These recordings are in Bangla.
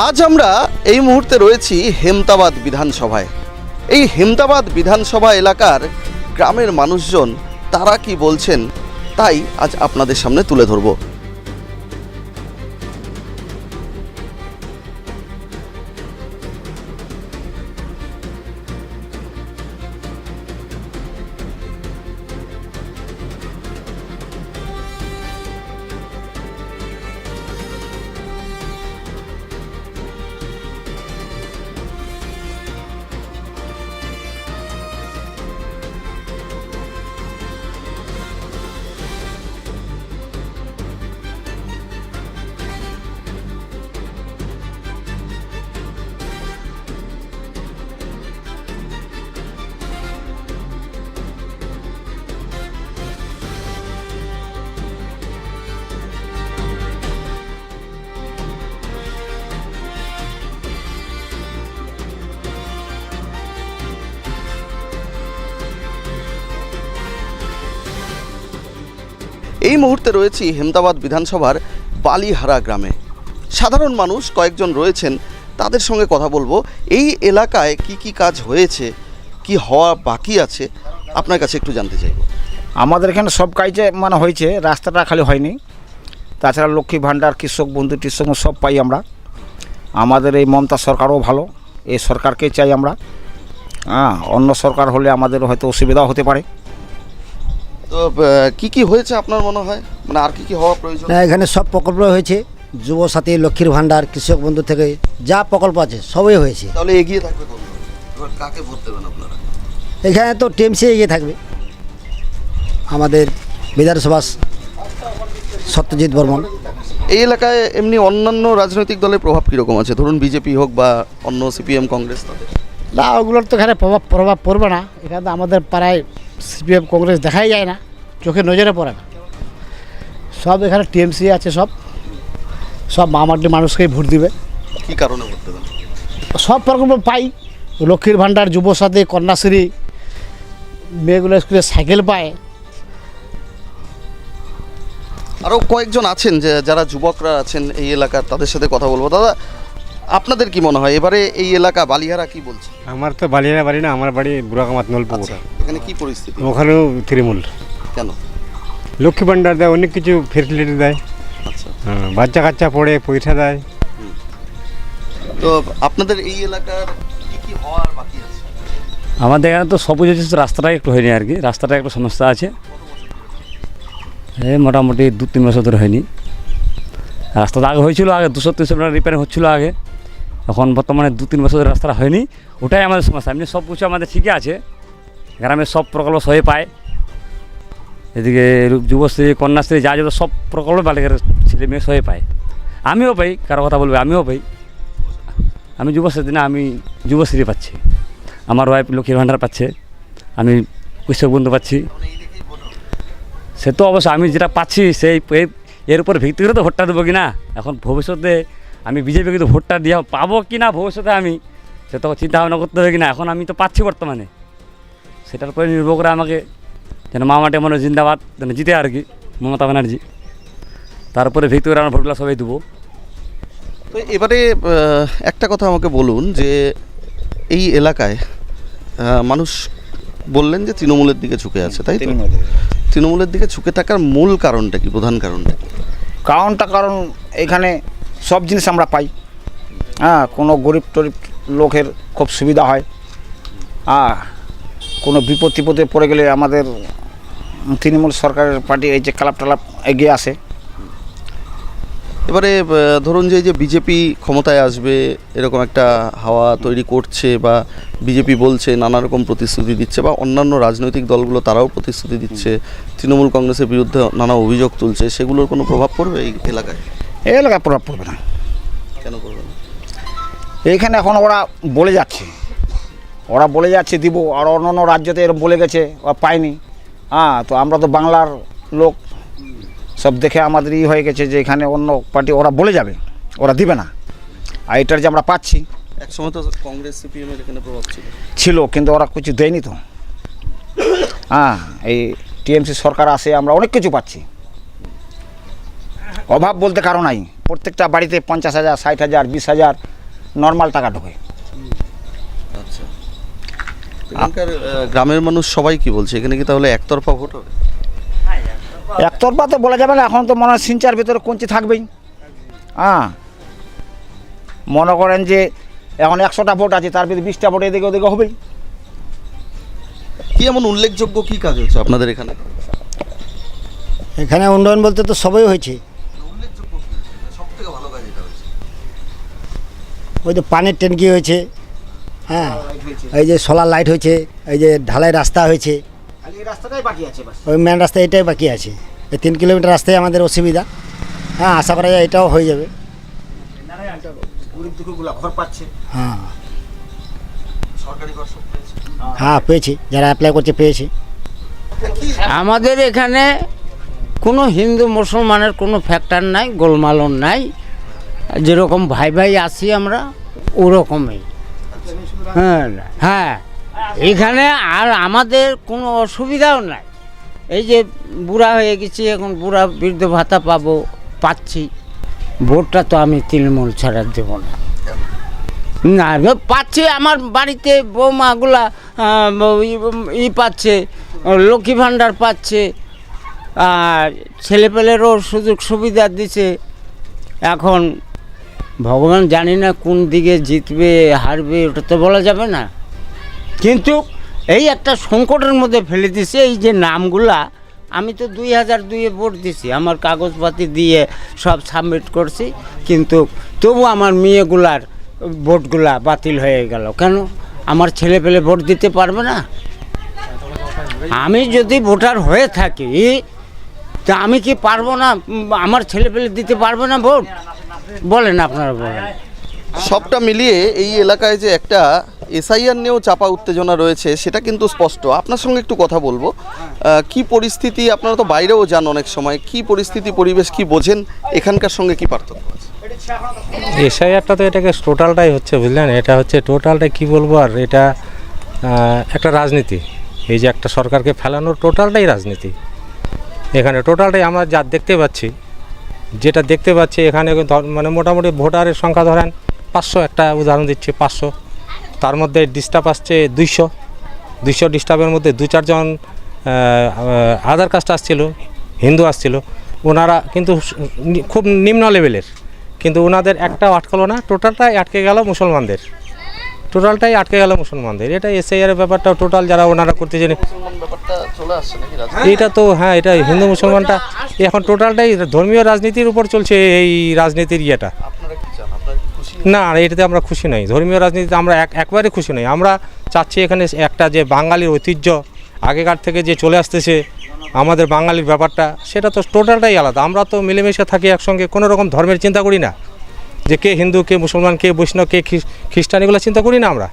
আজ আমরা এই মুহূর্তে রয়েছি হেমতাবাদ বিধানসভায়। এই হেমতাবাদ বিধানসভা এলাকার গ্রামের মানুষজন তারা কি বলছেন তাই আজ আপনাদের সামনে তুলে ধরব। এই মুহূর্তে রয়েছি হেমতাবাদ বিধানসভার বালিহারা গ্রামে। সাধারণ মানুষ কয়েকজন রয়েছেন, তাদের সঙ্গে কথা বলবো। এই এলাকায় কি কি কাজ হয়েছে, কি হওয়া বাকি আছে, আপনার কাছে একটু জানতে চাইব। আমাদের এখানে সব কাজে হয়েছে, রাস্তাটা খালি হয়নি। তাছাড়া লক্ষ্মী ভাণ্ডার, কৃষক বন্ধু টিষক সব পাই আমরা। আমাদের এই মমতা সরকারও ভালো, এই সরকারকে চাই আমরা। অন্য সরকার হলে আমাদের হয়তো অসুবিধাও হতে পারে। তো কি কি হয়েছে আপনার মনে হয়, মানে আর কি কি হওয়া প্রয়োজন? এখানে সব প্রকল্প হয়েছে, যুবসাথী, লক্ষ্মীর ভাণ্ডার, কৃষক বন্ধু থেকে যা প্রকল্প আছে সবই হয়েছে। তাহলে এগিয়ে থাকবে কোন, এবার কাকে ভোট দেবেন আপনারা? এখানে তো টিএমসি এগিয়ে থাকবে, আমাদের বিধানসভা সত্যজিৎ বর্মন। এই এলাকায় এমনি অন্যান্য রাজনৈতিক দলের প্রভাব কীরকম আছে? ধরুন বিজেপি হোক বা অন্য সিপিএম, কংগ্রেস, তাদের না, ওগুলোর তো এখানে প্রভাব পড়বে না। এখানে তো আমাদের পাড়ায় সিপিএম কংগ্রেস দেখাই যায় না, চোখে নজরে পড়ে না। সব এখানে টিএমসি আছে, সব মামাটি মানুষকেই ভোট দিবে। কী কারণে ভোট দেবেন? সব প্রকল্প পাই, লক্ষ্মীর ভাণ্ডার, যুবসাথী, কন্যাশ্রী, মেয়েগুলো স্কুলে সাইকেল পায়। আরও কয়েকজন আছেন যে যারা যুবকরা আছেন এই এলাকার, তাদের সাথে কথা বলবো। দাদা, আপনাদের কি মনে হয় এবারে এই এলাকা বালিহারা কি বলছে? আমার তো বালিহারা বাড়ি না, আমার বাড়ি বুড়াকামাত নলপুর। এখানে কি পরিস্থিতি? ওখানেও তৃণমূল। কেন? লক্ষ্মী ভাণ্ডার দেয়, অনেক কিছু ফেসিলিটি দেয়। আচ্ছা, হ্যাঁ, বাচ্চা কাচ্চা পড়ে পয়সা দেয়। তো আপনাদের এই এলাকার কি কি হওয়ার বাকি আছে? আমাদের এখানে তো সব কিছু, রাস্তাটাই একটু হয়নি আর কি। রাস্তাটা একটু সমস্যা আছে, এই মোটামুটি 2-3 বছর ধরে হয়নি। রাস্তাটা আগে হয়েছিল, আগে 200-300 মিটার রিপেয়ারিং হচ্ছিলো আগে। এখন বর্তমানে 2-3 বছর ধরে রাস্তাটা হয়নি, ওটাই আমাদের সমস্যা। এমনি সব কিছু আমাদের ঠিকই আছে, গ্রামের সব প্রকল্প সবাই পায়। এদিকে যুবশ্রী, কন্যাশ্রী, যা যত সব প্রকল্প বালিকার ছেলে মেয়ে সবাই পায়। আমিও পাই, কারো কথা বলবে, আমিও পাই। আমি যুবশ্রী না, আমি যুবশ্রী পাচ্ছি, আমার ওয়াইফ লক্ষ্মীর ভাণ্ডার পাচ্ছে, আমি কৃষক বন্ধু পাচ্ছি। সে তো অবশ্য আমি যেটা পাচ্ছি সেই এর উপর ভিত্তি করে তো ভোটটা দেবো কি না। এখন ভবিষ্যতে আমি বিজেপিকে তো ভোটটা দিয়ে পাবো কি না ভবিষ্যতে, আমি সে তো চিন্তা ভাবনা করতে হবে কি না। এখন আমি তো পাচ্ছি বর্তমানে, সেটার উপরে নির্ভর করে আমাকে যেন মামাটি মনে জিন্দাবাদ যেন জিতে আর কি, মমতা ব্যানার্জি, তারপরে ভিত্তি করে আমরা ভোটগুলো সবাই দেবো। তো এবারে একটা কথা আমাকে বলুন যে এই এলাকায় মানুষ বললেন যে তৃণমূলের দিকে ঝুঁকে আছে, তাই তো? তৃণমূলের দিকে ঝুঁকে থাকার মূল কারণটা কি, প্রধান কারণটা? কারণ এখানে সব জিনিস আমরা পাই। কোনো গরিব টরিব লোকের খুব সুবিধা হয়। কোনো বিপদে পড়ে গেলে আমাদের তৃণমূল সরকারের পার্টি এই যে ক্লাব টালাব এগিয়ে আসে। এবারে ধরুন যে বিজেপি ক্ষমতায় আসবে এরকম একটা হাওয়া তৈরি করছে, বা বিজেপি বলছে, নানা রকম প্রতিশ্রুতি দিচ্ছে, বা অন্যান্য রাজনৈতিক দলগুলো তারাও প্রতিশ্রুতি দিচ্ছে, তৃণমূল কংগ্রেসের বিরুদ্ধে নানা অভিযোগ তুলছে, সেগুলোর কোনো প্রভাব পড়বে এই এলাকায়? এই এলাকায় প্রভাব পড়বে না। কেন পড়বে না? এইখানে এখন ওরা বলে যাচ্ছে দিব, আর অন্য রাজ্যতে এরকম বলে গেছে, ওরা পায়নি। তো আমরা তো বাংলার লোক, সব দেখে আমাদের হয়ে গেছে যে এখানে অন্য পার্টি ওরা বলে যাবে, ওরা দিবে না। আর এটার যে আমরা পাচ্ছি, একসময় তো কংগ্রেস সিপিএমের এখানে প্রভাব ছিল, কিন্তু ওরা কিছু দেয়নি তো। এই টিএমসি সরকার আসে আমরা অনেক কিছু পাচ্ছি, অভাব বলতে কারো নাই, প্রত্যেকটা বাড়িতে 50,000, 60,000, 20,000 নর্মাল টাকা ঢোকে। আচ্ছা, এখানকার গ্রামের মানুষ সবাই কি বলছে, এখানে কি তাহলে একতরফা ভোট হবে? একতরফা তো বলা যাবে না, এখন তো মনে হয় সিনচার ভিতরে কঞ্চি থাকবেই। হ্যাঁ, মনে করেন যে এখন 100টা ভোট আছে, তার ভিতরে 20টা ভোট এদিকে ওদিকে হবেই। কি এমন উল্লেখযোগ্য কি কাজ হচ্ছে আপনাদের এখানে? এখানে উন্নয়ন বলতে তো সবই হয়েছে। সবথেকে ভালো কাজ এটা হচ্ছে। ওই তো পানির ট্যাঙ্কি হয়েছে, হ্যাঁ, এই যে সোলার লাইট হয়েছে, এই যে ঢালাই রাস্তা হয়েছে, খালি এই রাস্তাটাই বাকি আছে বাস। ওই মেন রাস্তা এটাই বাকি আছে। এই 3 কিলোমিটার রাস্তায় আমাদের অসুবিধা। হ্যাঁ, আশা করা যায় এটাও হয়ে যাবে। গরিব দুঃখীগুলো ঘর পাচ্ছে। হ্যাঁ সরকারি ঘর সব পেয়েছে। হ্যাঁ, পেয়েছি, যারা অ্যাপ্লাই করছে পেয়েছি। আমাদের এখানে কোনো হিন্দু মুসলমানের কোনো ফ্যাক্টর নাই, গোলমালন নাই, যেরকম ভাই ভাই আসি আমরা ওরকমই। হ্যাঁ হ্যাঁ, এখানে আর আমাদের কোনো অসুবিধাও নাই। এই যে বুড়া হয়ে গেছি, এখন বুড়া বৃদ্ধ ভাতা পাচ্ছি। ভোটটা তো আমি তৃণমূল ছাড়া দেব না। না, পাচ্ছে আমার বাড়িতে বৌমাগুলা পাচ্ছে, লক্ষ্মী ভাণ্ডার পাচ্ছে, আর ছেলেপেলেরও সুযোগ সুবিধা দিছে। এখন ভগবান জানি না কোন দিকে জিতবে হারবে, ওটা তো বলা যাবে না, কিন্তু এই একটা সংকটের মধ্যে ফেলে দিছে। এই যে নামগুলা, আমি তো 2002-এ ভোট দিছি, আমার কাগজপাতি দিয়ে সব সাবমিট করছি, কিন্তু তবু আমার মেয়েগুলার ভোটগুলা বাতিল হয়ে গেল। কেন? আমার ছেলে পেলে ভোট দিতে পারবে না? আমি যদি ভোটার হয়ে থাকি তা আমি কি পারবো না? আমার ছেলে পেলে দিতে পারবে না ভোট? বলেন, আপনারা বলেন। সবটা মিলিয়ে এই এলাকায় যে একটা এসআইআর নিয়েও চাপা উত্তেজনা রয়েছে, সেটা কিন্তু স্পষ্ট। আপনার সঙ্গে একটু কথা বলবো। কি পরিস্থিতি, আপনারা তো বাইরেও যান অনেক সময়, কি পরিস্থিতি পরিবেশ কি বোঝেন, এখানকার সঙ্গে কি পার্থক্য আছে? এসআইআরটা তো এটাকে টোটালটাই হচ্ছে, বুঝলেন, এটা হচ্ছে টোটালটা কি বলবো আর, এটা একটা রাজনীতি। এই যে একটা সরকারকে ফেলানোর টোটালটাই রাজনীতি। এখানে টোটালটাই আমরা যা দেখতে পাচ্ছি, যেটা দেখতে পাচ্ছি এখানে মানে মোটামুটি ভোটারের সংখ্যা ধরেন 500, একটা উদাহরণ দিচ্ছি 500, তার মধ্যে ডিস্টার্ব আসছে 200 ডিস্টার্বের মধ্যে 2-4 জন আদার কাস্ট আসছিল, হিন্দু আসছিল, ওনারা কিন্তু খুব নিম্ন লেভেলের, কিন্তু ওনাদের একটাও আটকালো না, টোটালটাই আটকে গেল মুসলমানদের, এটা এসআইআর ব্যাপারটাও টোটাল যারা ওনারা করতে জানে এইটা তো, হ্যাঁ, এটা হিন্দু মুসলমানটা এখন টোটালটাই ধর্মীয় রাজনীতির উপর চলছে এই রাজনীতির ইয়েটা। না, এটাতে আমরা খুশি নই, ধর্মীয় রাজনীতিতে আমরা একবারে খুশি নই। আমরা চাচ্ছি এখানে একটা যে বাঙালির ঐতিহ্য আগেকার থেকে যে চলে আসতেছে, আমাদের বাঙালির ব্যাপারটা, সেটা তো টোটালটাই আলাদা। আমরা তো মিলেমিশে থাকি একসঙ্গে, কোনো রকম ধর্মের চিন্তা করি না, যে কে হিন্দু, কে মুসলমান, কে বৈষ্ণব, কে খ্রিস্টান, এগুলো চিন্তা করি না আমরা।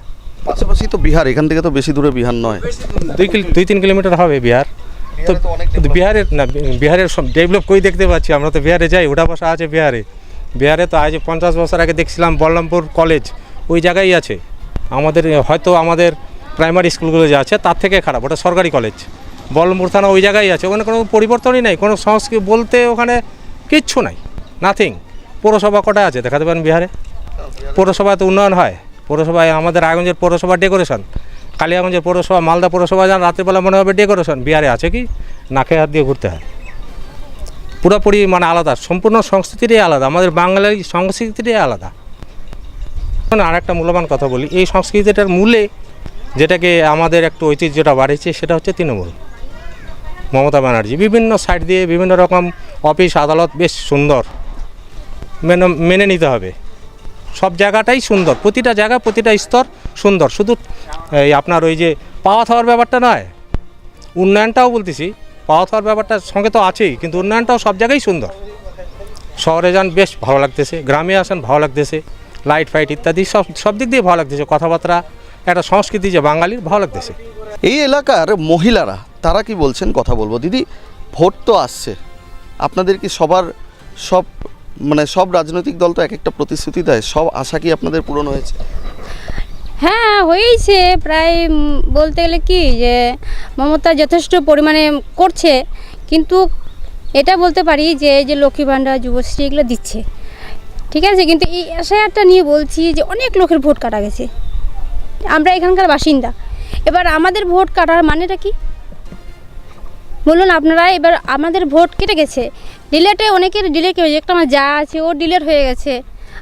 পাশাপাশি তো বিহার, এখান থেকে তো বেশি দূরে বিহার নয়, 2-3 কিলোমিটার হবে বিহার। তো বিহারের না, বিহারের সব ডেভেলপ করে দেখতে পাচ্ছি, আমরা তো বিহারে যাই, ওঠা বসা আছে বিহারে তো আজ 50 বছর আগে দেখছিলাম বল্লমপুর কলেজ ওই জায়গায় আছে। আমাদের প্রাইমারি স্কুলগুলো যে আছে তার থেকে খারাপ, ওটা সরকারি কলেজ। বল্লমপুর থানা ওই জায়গায় আছে, ওখানে কোনো পরিবর্তনই নাই, কোনো সংস্কৃতি বলতে ওখানে কিচ্ছু নাই, নাথিং। পৌরসভা কটা আছে দেখাতে পারেন বিহারে? পৌরসভায় তো উন্নয়ন হয়, পৌরসভায় আমাদের রায়গঞ্জের পৌরসভা ডেকোরেশন, কালিয়াগঞ্জের পৌরসভা, মালদা পৌরসভা যান, রাত্রিবেলা মনে হবে ডেকোরেশন। বিহারে আছে কি? নাকে হাত দিয়ে ঘুরতে হয়। পুরোপুরি মানে আলাদা, সম্পূর্ণ সংস্কৃতিটাই আলাদা, আমাদের বাঙালি সংস্কৃতিটাই আলাদা। আর একটা মূল্যবান কথা বলি, এই সংস্কৃতিটার মূলে যেটাকে আমাদের একটু ঐতিহ্যটা বাড়িয়েছে সেটা হচ্ছে তৃণমূল, মমতা ব্যানার্জি। বিভিন্ন সাইড দিয়ে বিভিন্ন রকম অফিস আদালত বেশ সুন্দর, মেনে নিতে হবে। সব জায়গাটাই সুন্দর, প্রতিটা জায়গা, প্রতিটা স্তর সুন্দর। শুধু এই আপনার ওই যে পাওয়া থাওয়ার ব্যাপারটা নয়, উন্নয়নটাও বলতেছি, পাওয়া থাওয়ার ব্যাপারটার সঙ্গে তো আছেই, কিন্তু উন্নয়নটাও সব জায়গায় সুন্দর। শহরে যান বেশ ভালো লাগতেছে, গ্রামে আসেন ভালো লাগতেছে, লাইট ফাইট ইত্যাদি সব দিক দিয়ে ভালো লাগতেছে, কথাবার্তা, একটা সংস্কৃতি যে বাঙালির ভালো লাগতেছে। এই এলাকার মহিলারা তারা কি বলছেন কথা বলবো। দিদি, ভোট তো আসছে, আপনাদের কি সব রাজনৈতিক দল তো এক একটা প্রতিশ্রুতি দেয়, সব আশা কি আপনাদের পূরণ হয়েছে? হ্যাঁ, হয়েছে প্রায়। বলতে গেলে কি যে মমতা যথেষ্ট পরিমাণে করছে, কিন্তু এটা বলতে পারি যে এই যে লক্ষ্মী ভাণ্ডার যুবশ্রী এগুলো দিচ্ছে, ঠিক আছে, কিন্তু এই এসআইআরটা নিয়ে বলছি যে অনেক লোকের ভোট কাটা গেছে। আমরা এখানকার বাসিন্দা, এবার আমাদের ভোট কাটার মানেটা কি বলুন আপনারা? এবার আমাদের ভোট কেটে গেছে, ডিলেটে অনেকের ডিলেট হয়েছে, একটা আমার যা আছে ওর ডিলেট হয়ে গেছে।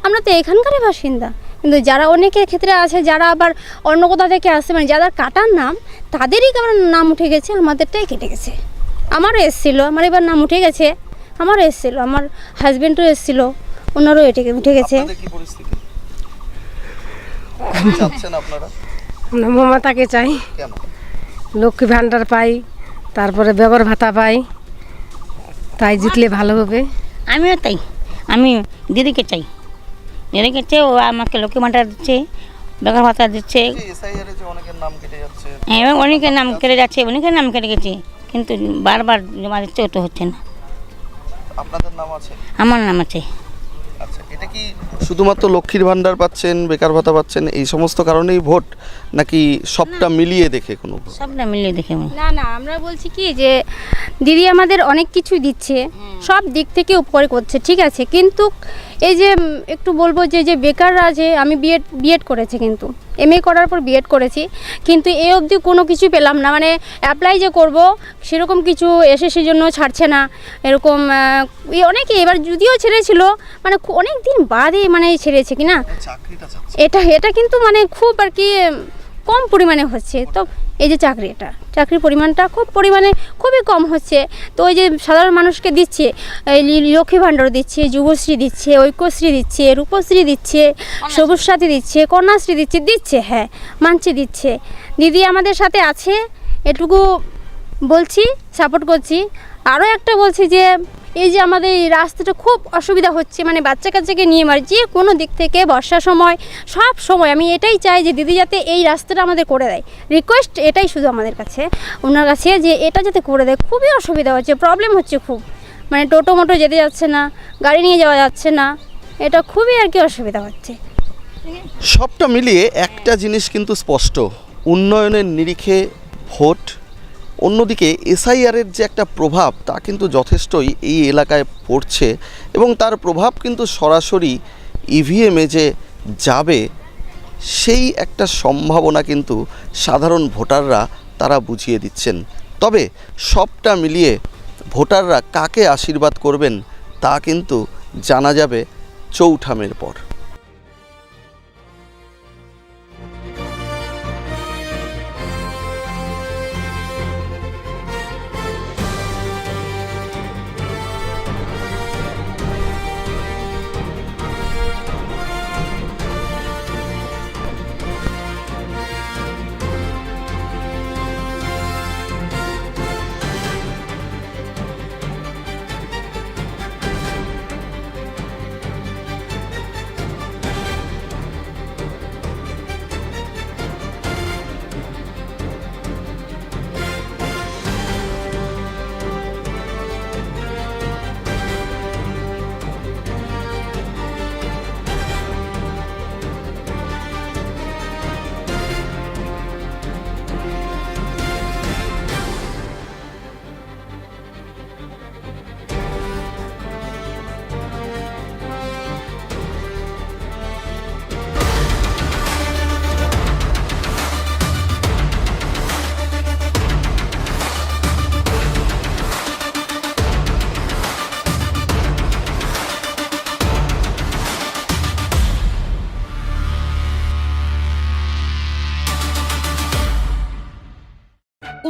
আমরা তো এখানকারই বাসিন্দা, কিন্তু যারা অনেকের ক্ষেত্রে আছে যারা আবার অন্য কোথা থেকে আসে, মানে যাদের কাটার নাম তাদেরই কেমন নাম উঠে গেছে, আমাদেরটাই কেটে গেছে। আমারও এসেছিলো, আমার এবার নাম উঠে গেছে, আমারও এসেছিলো, আমার হাজব্যান্ডও এসেছিলো, ওনারও উঠে গেছে। আপনাদের কি পরিস্থিতি? কি চাচ্ছেন আপনারা? আমরা মমতাকে চাই, কেন? লক্ষ্মী ভাণ্ডার পাই, তারপরে বেগর ভাতা পাই, তাই জিতলে ভালো হবে। আমিও তাই, আমি দিদিকে চাই, দিদিকে চাই, ও আমাকে লক্ষ্মী ভাণ্ডার দিচ্ছে, বেকার ভাতা দিচ্ছে, এই যে এসআইআর এ যে অনেকের নাম কেটে যাচ্ছে, এবং অনেকের নাম কেটে যাচ্ছে, অনেকের নাম কেটে গেছে, কিন্তু বারবার জমা দিচ্ছে, ওটা হচ্ছে না। আপনাদের নাম আছে? আমার নাম আছে। আচ্ছা, এটা কি শুধুমাত্র লক্ষ্মীর ভাণ্ডার পাচ্ছেন, বেকার ভাতা পাচ্ছেন, এই সমস্ত কারণেই ভোট, নাকি সবটা মিলিয়ে দেখে কোনো ভোট? সবটা মিলিয়ে দেখে আমি। না না, আমরা বলছি কি যে দিদি আমাদের অনেক কিছু দিচ্ছে, সব দিক থেকে উপকার করছে, ঠিক আছে, কিন্তু এই যে একটু বলবো যে বেকাররা যে আমি বিএড করেছি, কিন্তু এমএ করার পর বিএড করেছি, কিন্তু এই অবধি কোনো কিছু পেলাম না, মানে অ্যাপ্লাই যে করব সেরকম কিছু এসএসসির জন্য ছাড়ছে না, এরকম অনেকে এবার যদিও ছেড়েছিল, মানে অনেক দিন বাদে মানে ছেড়েছে কি না, চাকরিটা চাচ্ছে। এটা কিন্তু মানে খুব আর কি কম পরিমাণে হচ্ছে। তো এই যে চাকরির পরিমাণটা খুবই কম হচ্ছে। তো ওই যে সাধারণ মানুষকে দিচ্ছে, এই লক্ষ্মী ভাণ্ডার দিচ্ছে, যুবশ্রী দিচ্ছে, ঐক্যশ্রী দিচ্ছে, রূপশ্রী দিচ্ছে, সবুজ সাথী দিচ্ছে, কন্যাশ্রী দিচ্ছে, হ্যাঁ মানছি দিচ্ছে। দিদি আমাদের সাথে আছে, এটুকু বলছি, সাপোর্ট করছি। আরও একটা বলছি যে এই যে আমাদের এই রাস্তাটা খুব অসুবিধা হচ্ছে, মানে বাচ্চা কাচ্চাকে নিয়ে যে কোনো দিক থেকে বর্ষার সময় সব সময় আমি এটাই চাই যে দিদি যাতে এই রাস্তাটা আমাদের করে দেয়, রিকোয়েস্ট এটাই শুধু আমাদের কাছে, ওনার কাছে, যে এটা যাতে করে দেয়। খুবই অসুবিধা হচ্ছে, প্রবলেম হচ্ছে খুব, মানে টোটো মোটো যেতে যাচ্ছে না, গাড়ি নিয়ে যাওয়া যাচ্ছে না, এটা খুবই আর কি অসুবিধা হচ্ছে। সবটা মিলিয়ে একটা জিনিস কিন্তু স্পষ্ট, উন্নয়নের নিরিখে ভোট, অন্যদিকে এসআইআরের যে একটা প্রভাব তা কিন্তু যথেষ্টই এই এলাকায় পড়ছে, এবং তার প্রভাব কিন্তু সরাসরি ইভিএমে যে যাবে সেই একটা সম্ভাবনা কিন্তু সাধারণ ভোটাররা তারা বুঝিয়ে দিচ্ছেন। তবে সবটা মিলিয়ে ভোটাররা কাকে আশীর্বাদ করবেন তা কিন্তু জানা যাবে চৌঠামের পর।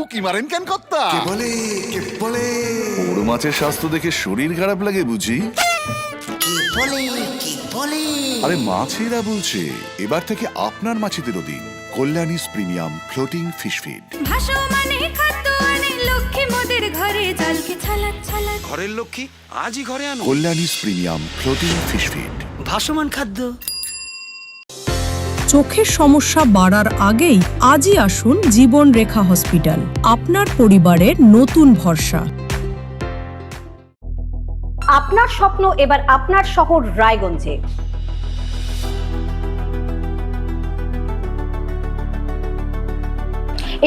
উকি মারেন কেন কর্তা? কে বলে বড় মাছের স্বাস্থ্য দেখে শরীর খারাপ লাগে বুঝি? আরে মাছেরা বলছে, এবার থেকে আপনার মাছেদেরও দিন কল্যাণীস প্রিমিয়াম ফ্লোটিং ফিশ ফিড। ঘরের লক্ষ্মী আজই ঘরে আনো কল্যাণীস প্রিমিয়াম ফ্লোটিং ফিশ ফিড, ভাসমান খাদ্য। চোখের সমস্যা বাড়ার আগেই আজই আসুন জীবন রেখা হসপিটাল, আপনার পরিবারের নতুন ভরসা। আপনার স্বপ্ন এবার আপনার শহর রায়গঞ্জে।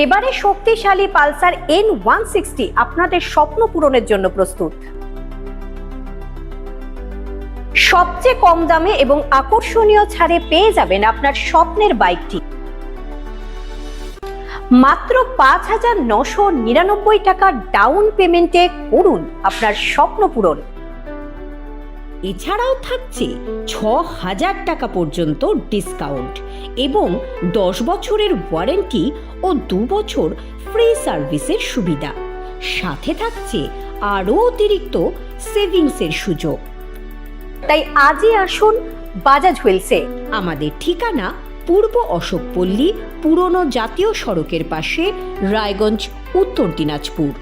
এবারে শক্তিশালী পালসার N160 আপনাদের স্বপ্ন পূরণের জন্য প্রস্তুত। সবচেয়ে কম দামে এবং আকর্ষণীয় ছাড়ে পেয়ে যাবেন আপনার স্বপ্নের বাইকটি মাত্র 5,999 টাকা ডাউন পেমেন্টে করুন আপনার স্বপ্ন পূরণ। এছাড়াও থাকছে 6,000 টাকা পর্যন্ত ডিসকাউন্ট এবং 10 বছরের ওয়ারেন্টি ও 2 বছর ফ্রি সার্ভিসের সুবিধা। সাথে থাকছে আরও অতিরিক্ত সেভিংসের সুযোগ। তাই আজই আসুন বাজাজ হুইলসে। আমাদের ঠিকানা পূর্ব অশোকপল্লী, পুরনো জাতীয় সড়কের পাশে, রায়গঞ্জ, উত্তর দিনাজপুর।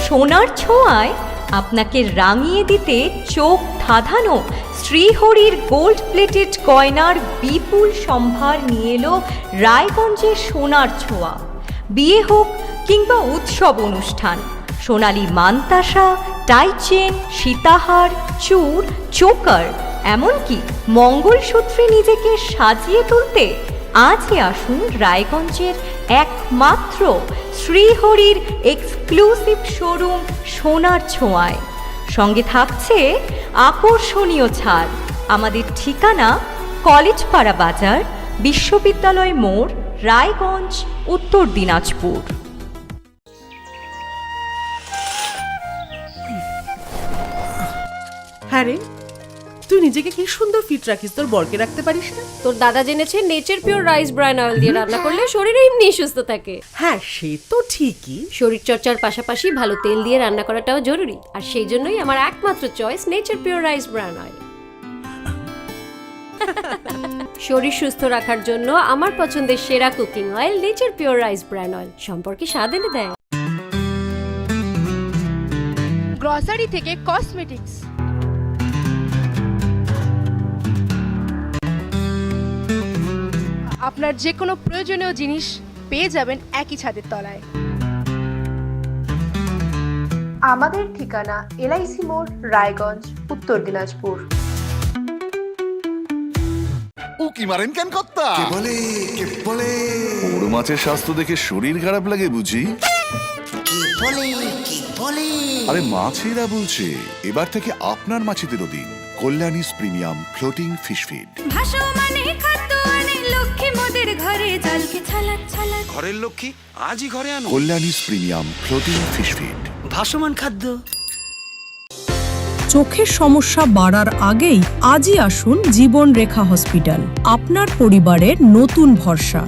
সোনার ছোঁয়ায় আপনাকে রাঙিয়ে দিতে চোখ ধাঁধানো শ্রীহরির গোল্ড প্লেটেড গয়নার বিপুল সম্ভার নিয়ে এলো রায়গঞ্জের সোনার ছোঁয়া। বিয়ে হোক কিংবা উৎসব অনুষ্ঠান, সোনালী মানতাসা, টাইচেন, সীতাহার, চূড়, চোকার, এমনকি মঙ্গলসূত্রে নিজেকে সাজিয়ে তুলতে আজই আসুন রায়গঞ্জের একমাত্র শ্রীহরির এক্সক্লুসিভ শোরুম সোনার ছোঁয়ায়। সঙ্গে থাকছে আকর্ষণীয় ছাড়। আমাদের ঠিকানা কলেজপাড়া বাজার, বিশ্ববিদ্যালয় মোড়, রায়গঞ্জ, উত্তর দিনাজপুর। হ্যাঁ রে, তুই নিজেকে কি সুন্দর ফিট রাখিস, তোর বরকে রাখতে পারিস না? তোর দাদা জেনেছে nature pure rice bran oil দিয়ে রান্না করলে শরীর এমনি সুস্থ থাকে। হ্যাঁ সে তো ঠিকই, শরীর চর্চার পাশাপাশি ভালো তেল দিয়ে রান্না করাটাও জরুরি, আর সেই জন্যই আমার একমাত্র choice nature pure rice bran oil. শরীর সুস্থ রাখার জন্য আমার পছন্দের সেরা cooking oil nature pure rice bran oil, সম্পর্কে স্বাদ এনে দেয়। গ্রসারি থেকে কসমেটিক্স, আপনার যে কোনো প্রয়োজনীয় জিনিস পেয়ে যাবেন একই ছাদের তলায়। আমাদের ঠিকানা LIC মোড়, রায়গঞ্জ, উত্তর দিনাজপুর। উকি মারেন কেন কর্তা? কে বলে বড় মাছের স্বাস্থ্য দেখে শরীর খারাপ লাগে বুঝি? আরে মাছেরা বলছে, এবার থেকে আপনার মাছেদেরও দিন কল্যাণীস প্রিমিয়াম ফ্লোটিং ফিশ ফিড। ঘরের লক্ষ্মী আজই ঘরে আনো কল্যাণীস প্রিমিয়াম ফ্লোটিং ফিশ ফিড, ভাসমান খাদ্য। চোখের সমস্যা বাড়ার আগেই আজই আসুন জীবন রেখা হসপিটাল, আপনার পরিবারের নতুন ভরসা।